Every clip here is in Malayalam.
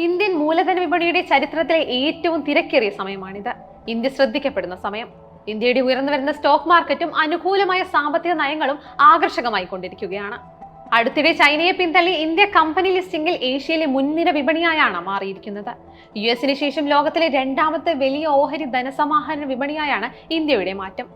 ഇന്ത്യൻ മൂലധന വിപണിയുടെ ചരിത്രത്തിലെ ഏറ്റവും തിരക്കേറിയ സമയമാണിത്. ഇന്ത്യ ശ്രദ്ധിക്കപ്പെടുന്ന സമയം. ഇന്ത്യയുടെ ഉയർന്നു വരുന്ന സ്റ്റോക്ക് മാർക്കറ്റും അനുകൂലമായ സാമ്പത്തിക നയങ്ങളും ആകർഷകമായി കൊണ്ടിരിക്കുകയാണ്. അടുത്തിടെ ചൈനയെ പിന്തള്ളി ഇന്ത്യ കമ്പനി ലിസ്റ്റിംഗിൽ ഏഷ്യയിലെ മുൻനിര വിപണിയായാണ് മാറിയിരിക്കുന്നത്. യുഎസിന് ശേഷം ലോകത്തിലെ രണ്ടാമത്തെ വലിയ ഓഹരി ധനസമാഹരണ വിപണിയായാണ് ഇന്ത്യയുടെ മാറ്റം.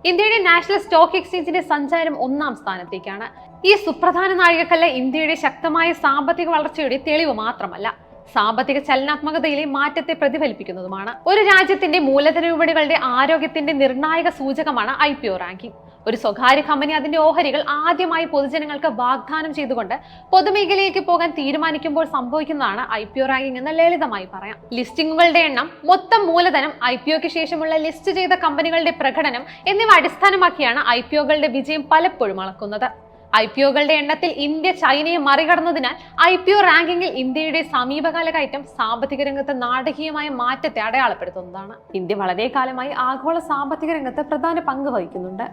ഇന്ത്യയുടെ നാഷണൽ സ്റ്റോക്ക് എക്സ്ചേഞ്ചിന്റെ സഞ്ചാരം 1-ാം സ്ഥാനത്തേക്കാണ്. ഈ സുപ്രധാന നാഴികക്കല്ല് ഇന്ത്യയുടെ ശക്തമായ സാമ്പത്തിക വളർച്ചയുടെ തെളിവ് മാത്രമല്ല, സാമ്പത്തിക ചലനാത്മകതയിലെ മാറ്റത്തെ പ്രതിഫലിപ്പിക്കുന്നതുമാണ്. ഒരു രാജ്യത്തിന്റെ മൂലധന വിപണികളുടെ ആരോഗ്യത്തിന്റെ നിർണായക സൂചകമാണ് IPO റാങ്കിംഗ്. ഒരു സ്വകാര്യ കമ്പനി അതിന്റെ ഓഹരികൾ ആദ്യമായി പൊതുജനങ്ങൾക്ക് വാഗ്ദാനം ചെയ്തുകൊണ്ട് പൊതുമേഖലയിലേക്ക് പോകാൻ തീരുമാനിക്കുമ്പോൾ സംഭവിക്കുന്നതാണ് IPO റാങ്കിംഗ് എന്ന് ലളിതമായി പറയാം. ലിസ്റ്റിംഗുകളുടെ എണ്ണം, മൊത്തം മൂലധനം, IPOക്ക് ശേഷമുള്ള ലിസ്റ്റ് ചെയ്ത കമ്പനികളുടെ പ്രകടനം എന്നിവ അടിസ്ഥാനമാക്കിയാണ് IPOകളുടെ വിജയം പലപ്പോഴും അളക്കുന്നത്. IPOകളുടെ എണ്ണത്തിൽ ഇന്ത്യ ചൈനയെ മറികടന്നതിനാൽ IPO റാങ്കിങ്ങിൽ ഇന്ത്യയുടെ സമീപകാല കയറ്റം സാമ്പത്തിക രംഗത്ത് നാടകീയമായ മാറ്റത്തെ അടയാളപ്പെടുത്തുന്നതാണ്. ഇന്ത്യ വളരെ കാലമായി ആഗോള സാമ്പത്തിക രംഗത്ത് പ്രധാന പങ്ക് വഹിക്കുന്നുണ്ട്.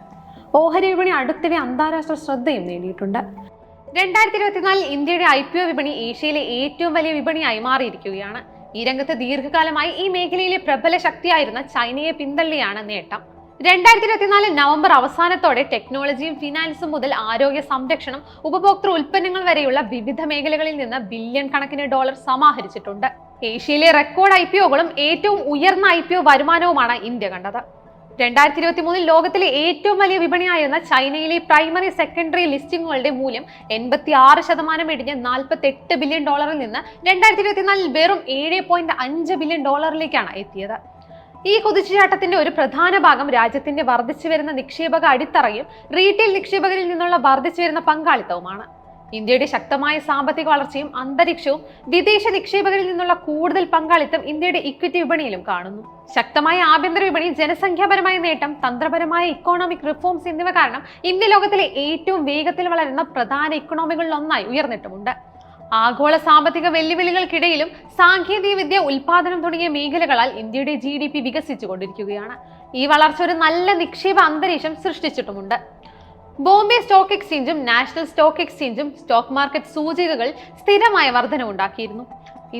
ഓഹരി വിപണി അടുത്തിടെ അന്താരാഷ്ട്ര ശ്രദ്ധയും നേടിയിട്ടുണ്ട്. 2024 ഇന്ത്യയുടെ IPO വിപണി ഏഷ്യയിലെ ഏറ്റവും വലിയ വിപണിയായി മാറിയിരിക്കുകയാണ്. ഈ രംഗത്ത് ദീർഘകാലമായി ഈ മേഖലയിലെ പ്രബല ശക്തിയായിരുന്ന ചൈനയെ പിന്തള്ളിയാണ് നേട്ടം. 2024 നവംബർ അവസാനത്തോടെ ടെക്നോളജിയും ഫിനാൻസും മുതൽ ആരോഗ്യ സംരക്ഷണം, ഉപഭോക്തൃ ഉൽപ്പന്നങ്ങൾ വരെയുള്ള വിവിധ മേഖലകളിൽ നിന്ന് ബില്യൺ കണക്കിന് ഡോളർ സമാഹരിച്ചിട്ടുണ്ട്. ഏഷ്യയിലെ റെക്കോർഡ് IPOകളും ഏറ്റവും ഉയർന്ന IPO വരുമാനവുമാണ് ഇന്ത്യ കണ്ടത്. 2023 ലോകത്തിലെ ഏറ്റവും വലിയ വിപണിയായിരുന്ന ചൈനയിലെ പ്രൈമറി സെക്കൻഡറി ലിസ്റ്റിംഗുകളുടെ മൂല്യം 86% ഇടിഞ്ഞ് $48 ബില്യൺ നിന്ന് 2024 വെറും $7.5 ബില്യൺ എത്തിയത്. ഈ കുതിച്ചുചാട്ടത്തിന്റെ ഒരു പ്രധാന ഭാഗം രാജ്യത്തിന്റെ വർദ്ധിച്ചു വരുന്ന നിക്ഷേപക അടിത്തറയും റീറ്റെയിൽ നിക്ഷേപകരിൽ നിന്നുള്ള വർദ്ധിച്ചു വരുന്ന പങ്കാളിത്തവുമാണ്. ഇന്ത്യയുടെ ശക്തമായ സാമ്പത്തിക വളർച്ചയും അന്തരീക്ഷവും വിദേശ നിക്ഷേപകരിൽ നിന്നുള്ള കൂടുതൽ പങ്കാളിത്തം ഇന്ത്യയുടെ ഇക്വിറ്റി വിപണിയിലും കാണുന്നു. ശക്തമായ ആഭ്യന്തര വിപണി, ജനസംഖ്യാപരമായ നേട്ടം, തന്ത്രപരമായ ഇക്കോണമിക് റിഫോംസ് എന്നിവ കാരണം ഇന്ത്യ ലോകത്തിലെ ഏറ്റവും വേഗത്തിൽ വളരുന്ന പ്രധാന ഇക്കണോമികളിൽ ഒന്നായി ഉയർന്നിട്ടുമുണ്ട്. ആഗോള സാമ്പത്തിക വെല്ലുവിളികൾക്കിടയിലും സാങ്കേതിക വിദ്യ, ഉൽപാദനം തുടങ്ങിയ മേഖലകളാൽ ഇന്ത്യയുടെ GDP വികസിച്ചുകൊണ്ടിരിക്കുകയാണ്. ഈ വളർച്ച ഒരു നല്ല നിക്ഷേപ അന്തരീക്ഷം സൃഷ്ടിച്ചിട്ടുമുണ്ട്. ബോംബെ സ്റ്റോക്ക് എക്സ്ചേഞ്ചും നാഷണൽ സ്റ്റോക്ക് എക്സ്ചേഞ്ചും സ്റ്റോക്ക് മാർക്കറ്റ് സൂചികകൾ സ്ഥിരമായ വർധനവുണ്ടാക്കിയിരുന്നു.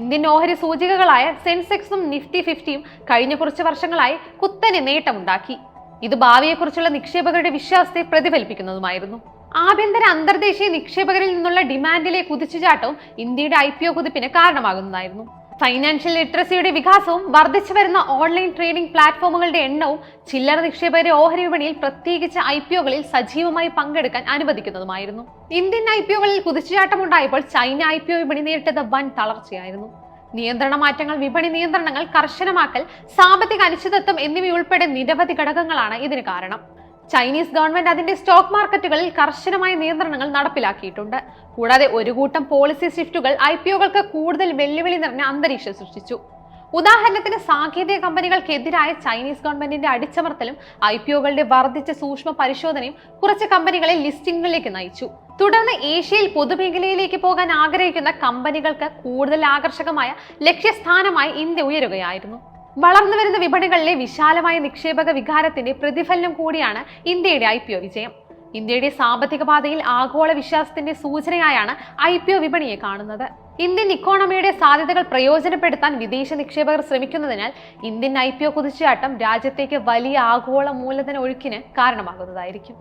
ഇന്ത്യൻ ഓഹരി സൂചികകളായ സെൻസെക്സും നിഫ്റ്റി 50യും കഴിഞ്ഞ കുറച്ച് വർഷങ്ങളായി കുത്തനെ നേട്ടമുണ്ടാക്കി. ഇത് ഭാവിയെക്കുറിച്ചുള്ള നിക്ഷേപകരുടെ വിശ്വാസത്തെ പ്രതിഫലിപ്പിക്കുന്നതുമായിരുന്നു. ആഭ്യന്തര അന്തർദേശീയ നിക്ഷേപകരിൽ നിന്നുള്ള ഡിമാൻഡിലെ കുതിച്ചുചാട്ടവും ഇന്ത്യയുടെ IPO കുതിപ്പിന് കാരണമാകുന്നതായിരുന്നു. ഫൈനാൻഷ്യൽ ലിറ്ററസിയുടെ വികാസവും വർദ്ധിച്ചു വരുന്ന ഓൺലൈൻ ട്രേഡിംഗ് പ്ലാറ്റ്ഫോമുകളുടെ എണ്ണവും ചില്ലറ നിക്ഷേപകരെ ഓഹരി വിപണിയിൽ പ്രത്യേകിച്ച് IPOകളിൽ സജീവമായി പങ്കെടുക്കാൻ അനുവദിക്കുന്നതുമായിരുന്നു. ഇന്ത്യൻ IPOകളിൽ കുതിച്ചുചാട്ടമുണ്ടായപ്പോൾ ചൈന IPO വിപണി നേരിട്ടത് വൻ തളർച്ചയായിരുന്നു. നിയന്ത്രണ മാറ്റങ്ങൾ, വിപണി നിയന്ത്രണങ്ങൾ കർശനമാക്കൽ, സാമ്പത്തിക അനിശ്ചിതത്വം എന്നിവയുൾപ്പെടെ നിരവധി ഘടകങ്ങളാണ് ഇതിന് കാരണം. ചൈനീസ് ഗവൺമെന്റ് അതിന്റെ സ്റ്റോക്ക് മാർക്കറ്റുകളിൽ കർശനമായ നിയന്ത്രണങ്ങൾ നടപ്പിലാക്കിയിട്ടുണ്ട്. കൂടാതെ ഒരു കൂട്ടം പോളിസി ഷിഫ്റ്റുകൾ IPOകൾക്ക് കൂടുതൽ വെല്ലുവിളി നിറഞ്ഞ അന്തരീക്ഷം സൃഷ്ടിച്ചു. ഉദാഹരണത്തിന്, സാങ്കേതിക കമ്പനികൾക്കെതിരായ ചൈനീസ് ഗവൺമെന്റിന്റെ അടിച്ചമർത്തലും IPOകളുടെ വർദ്ധിച്ച സൂക്ഷ്മ പരിശോധനയും കുറച്ച് കമ്പനികളെ ലിസ്റ്റിംഗിലേക്ക് നയിച്ചു. തുടർന്ന് ഏഷ്യയിൽ പൊതുമേഖലയിലേക്ക് പോകാൻ ആഗ്രഹിക്കുന്ന കമ്പനികൾക്ക് കൂടുതൽ ആകർഷകമായ ലക്ഷ്യസ്ഥാനമായി ഇന്ത്യ ഉയരുകയായിരുന്നു. വളർന്നു വരുന്ന വിപണികളിലെ വിശാലമായ നിക്ഷേപക വികാരത്തിന്റെ പ്രതിഫലനം കൂടിയാണ് ഇന്ത്യയുടെ IPO വിജയം. ഇന്ത്യയുടെ സാമ്പത്തിക പാതയിൽ ആഗോള വിശ്വാസത്തിന്റെ സൂചനയായാണ് IPO വിപണിയെ കാണുന്നത്. ഇന്ത്യൻ ഇക്കോണമിയുടെ സാധ്യതകൾ പ്രയോജനപ്പെടുത്താൻ വിദേശ നിക്ഷേപകർ ശ്രമിക്കുന്നതിനാൽ ഇന്ത്യൻ IPO കുതിച്ചുചാട്ടം രാജ്യത്തേക്ക് വലിയ ആഗോള മൂലധന ഒഴുക്കിന് കാരണമാകുന്നതായിരിക്കും.